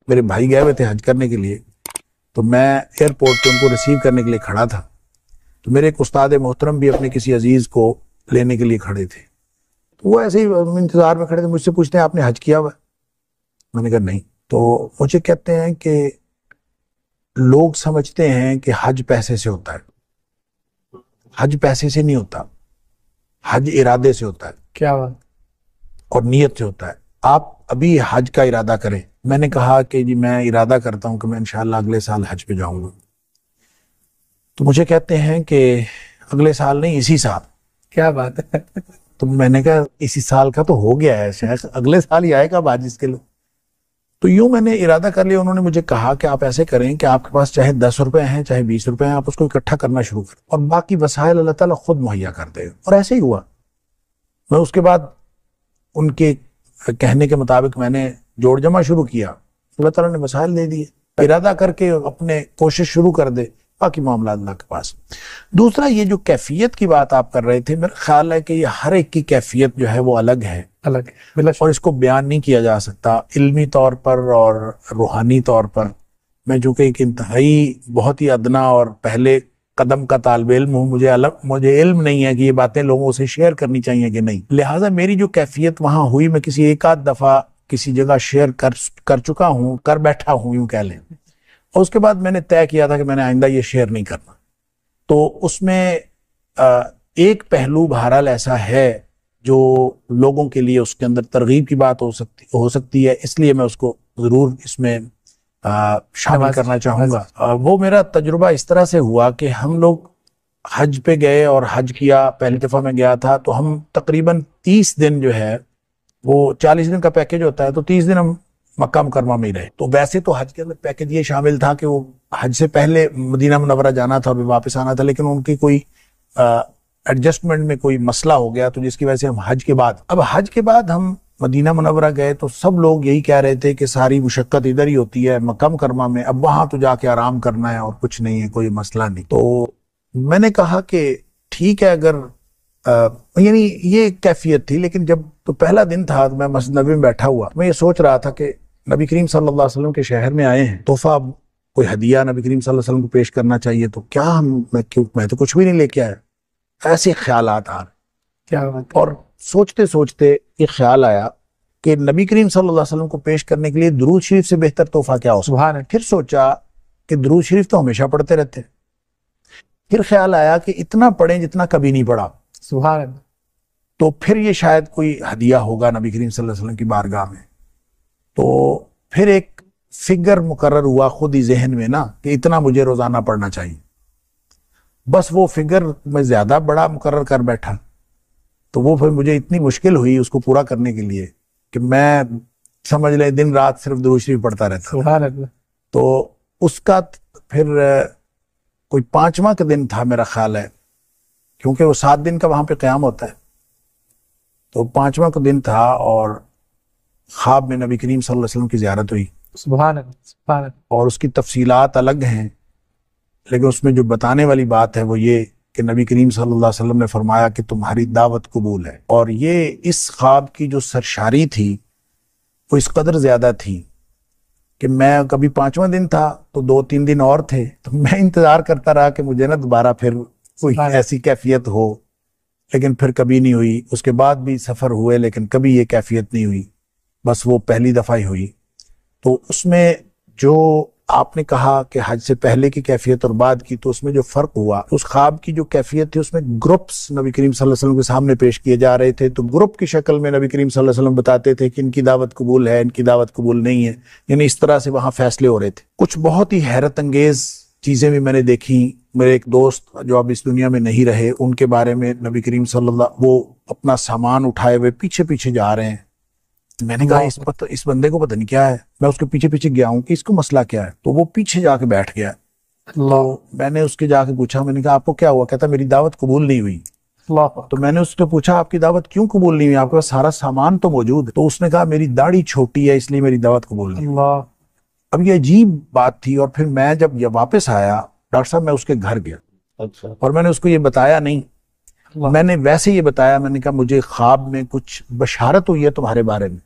میرے بھائی گئے ہوئے تھے حج کرنے کے لیے، تو میں ایئرپورٹ پہ ان کو ریسیو کرنے کے لیے کھڑا تھا، تو میرے ایک استاد محترم بھی اپنے کسی عزیز کو لینے کے لیے کھڑے تھے، تو وہ ایسے ہی انتظار میں کھڑے تھے، مجھ سے پوچھتے ہیں آپ نے حج کیا ہوا ہے؟ میں نے کہا نہیں۔ تو مجھے کہتے ہیں کہ لوگ سمجھتے ہیں کہ حج پیسے سے ہوتا ہے، حج پیسے سے نہیں ہوتا، حج ارادے سے ہوتا ہے۔ کیا بات؟ اور نیت سے ہوتا ہے۔ آپ ابھی حج کا ارادہ کریں۔ میں نے کہا کہ جی میں ارادہ کرتا ہوں کہ میں انشاءاللہ اگلے سال حج پہ جاؤں گا۔ تو مجھے کہتے ہیں کہ اگلے سال نہیں، اسی سال۔ کیا بات ہے؟ تو میں نے کہا اسی سال کا تو ہو گیا ہے شیخ، اگلے سال ہی آئے گا حج اس کے لیے۔ تو یوں میں نے ارادہ کر لیا۔ انہوں نے مجھے کہا کہ آپ ایسے کریں کہ آپ کے پاس چاہے 10 روپے ہیں چاہے 20 روپے ہیں، آپ اس کو اکٹھا کرنا شروع کریں اور باقی وسائل اللہ تعالیٰ خود مہیا کر دے گا۔ اور ایسے ہی ہوا۔ میں اس کے بعد ان کے کہنے کے مطابق میں نے جوڑ جمع شروع کیا، اللہ تعالیٰ نے وسائل دے دیے۔ ارادہ کر کے اپنے کوشش شروع کر دے، باقی معاملات اللہ کے پاس۔ دوسرا یہ جو کیفیت کی بات آپ کر رہے تھے، میرا خیال ہے کہ یہ ہر ایک کی کیفیت جو ہے وہ الگ ہے، اور اس کو بیان نہیں کیا جا سکتا علمی طور پر اور روحانی طور پر۔ میں چونکہ ایک انتہائی بہت ہی ادنا اور پہلے قدم کا طالب علم ہوں، مجھے علم نہیں ہے کہ یہ باتیں لوگوں سے شیئر کرنی چاہیے کہ نہیں، لہٰذا میری جو کیفیت وہاں ہوئی، میں کسی ایک آدھ دفعہ کسی جگہ شیئر کر چکا ہوں، کر بیٹھا ہوں یوں کہہ لیں، اور اس کے بعد میں نے طے کیا تھا کہ میں نے آئندہ یہ شیئر نہیں کرنا۔ تو اس میں ایک پہلو بہرحال ایسا ہے جو لوگوں کے لیے اس کے اندر ترغیب کی بات ہو سکتی ہے، اس لیے میں اس کو ضرور اس میں شامل کرنا چاہوں گا۔ وہ میرا تجربہ اس طرح سے ہوا کہ ہم لوگ حج پہ گئے اور حج کیا، پہلی دفعہ میں گیا تھا تو ہم تقریباً 30 دن جو ہے، وہ 40 دن کا پیکیج ہوتا ہے، تو 30 دن ہم مکہ مکرمہ میں ہی رہے۔ تو ویسے تو حج کے اندر پیکیج یہ شامل تھا کہ وہ حج سے پہلے مدینہ منورہ جانا تھا اور واپس آنا تھا، لیکن ان کی کوئی ایڈجسٹمنٹ میں کوئی مسئلہ ہو گیا، تو جس کی وجہ سے ہم حج کے بعد ہم مدینہ منورہ گئے تو سب لوگ یہی کہہ رہے تھے کہ ساری مشقت ادھر ہی ہوتی ہے مکہ مکرمہ میں، اب وہاں تو جا کے آرام کرنا ہے اور کچھ نہیں ہے، کوئی مسئلہ نہیں۔ تو میں نے کہا کہ ٹھیک ہے، اگر یعنی یہ کیفیت تھی، لیکن جب تو پہلا دن تھا میں مسجد نبوی میں بیٹھا ہوا، میں یہ سوچ رہا تھا کہ نبی کریم صلی اللہ علیہ وسلم کے شہر میں آئے ہیں، تحفہ کوئی ہدیہ نبی کریم صلی اللہ علیہ وسلم کو پیش کرنا چاہیے، تو کیا میں تو کچھ بھی نہیں لے کے آیا۔ ایسے خیالات آ رہے، کیا بات؟ اور سوچتے سوچتے یہ خیال آیا کہ نبی کریم صلی اللہ علیہ وسلم کو پیش کرنے کے لیے درود شریف سے بہتر تحفہ کیا ہو سکتا ہے۔ پھر سوچا کہ درود شریف تو ہمیشہ پڑھتے رہتے ہیں، پھر خیال آیا کہ اتنا پڑھیں جتنا کبھی نہیں پڑھا، سبحان اللہ، تو پھر یہ شاید کوئی ہدیہ ہوگا نبی کریم صلی اللہ علیہ وسلم کی بارگاہ میں۔ تو پھر ایک فگر مقرر ہوا خود ہی ذہن میں نا کہ اتنا مجھے روزانہ پڑھنا چاہیے، بس وہ فگر میں زیادہ بڑا مقرر کر بیٹھا، تو وہ پھر مجھے اتنی مشکل ہوئی اس کو پورا کرنے کے لیے کہ میں سمجھ لیں دن رات صرف درود شریف پڑھتا رہتا۔ سبحان اللہ۔ تو اس کا پھر کوئی 5واں کا دن تھا میرا خیال ہے، کیونکہ وہ 7 دن کا وہاں پہ قیام ہوتا ہے، تو 5واں کا دن تھا اور خواب میں نبی کریم صلی اللہ علیہ وسلم کی زیارت ہوئی۔ سبحان اللہ، سبحان اللہ۔ اور اس کی تفصیلات الگ ہیں، لیکن اس میں جو بتانے والی بات ہے وہ یہ کہ نبی کریم صلی اللہ علیہ وسلم نے فرمایا کہ تمہاری دعوت قبول ہے۔ اور یہ اس خواب کی جو سرشاری تھی وہ اس قدر زیادہ تھی کہ میں کبھی 5واں دن تھا تو 2-3 دن اور تھے، تو میں انتظار کرتا رہا کہ مجھے نا دوبارہ پھر کوئی ایسی کیفیت ہو، لیکن پھر کبھی نہیں ہوئی۔ اس کے بعد بھی سفر ہوئے لیکن کبھی یہ کیفیت نہیں ہوئی، بس وہ پہلی دفعہ ہی ہوئی۔ تو اس میں جو آپ نے کہا کہ حج سے پہلے کی کیفیت اور بعد کی، تو اس میں جو فرق ہوا، اس خواب کی جو کیفیت تھی اس میں گروپس نبی کریم صلی اللہ علیہ وسلم کے سامنے پیش کیے جا رہے تھے، تو گروپ کی شکل میں نبی کریم صلی اللہ علیہ وسلم بتاتے تھے کہ ان کی دعوت قبول ہے، ان کی دعوت قبول نہیں ہے، یعنی اس طرح سے وہاں فیصلے ہو رہے تھے۔ کچھ بہت ہی حیرت انگیز چیزیں بھی میں نے دیکھی۔ میرے ایک دوست جو اب اس دنیا میں نہیں رہے، ان کے بارے میں نبی کریم صلی اللہ، وہ اپنا سامان اٹھائے ہوئے پیچھے پیچھے جا رہے ہیں۔ میں نے کہا اس بندے کو پتہ نہیں کیا ہے، میں اس کے پیچھے پیچھے گیا ہوں کہ اس کو مسئلہ کیا ہے، تو وہ پیچھے جا کے بیٹھ گیا۔ میں نے اس کے جا کے پوچھا، میں نے کہا آپ کو کیا ہوا؟ کہتا میری دعوت قبول نہیں ہوئی۔ تو میں نے اس سے پوچھا آپ کی دعوت کیوں قبول نہیں ہوئی، آپ کے پاس سارا سامان تو موجود ہے؟ تو اس نے کہا میری داڑھی چھوٹی ہے اس لیے میری دعوت قبول نہیں ہوئی۔ اب یہ عجیب بات تھی، اور پھر میں جب یہ واپس آیا ڈاکٹر صاحب، میں اس کے گھر گیا اور میں نے اس کو یہ بتایا نہیں، میں نے ویسے یہ بتایا، میں نے کہا مجھے خواب میں کچھ بشارت ہوئی ہے تمہارے بارے میں۔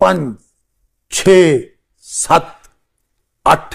5, 6, 7, 8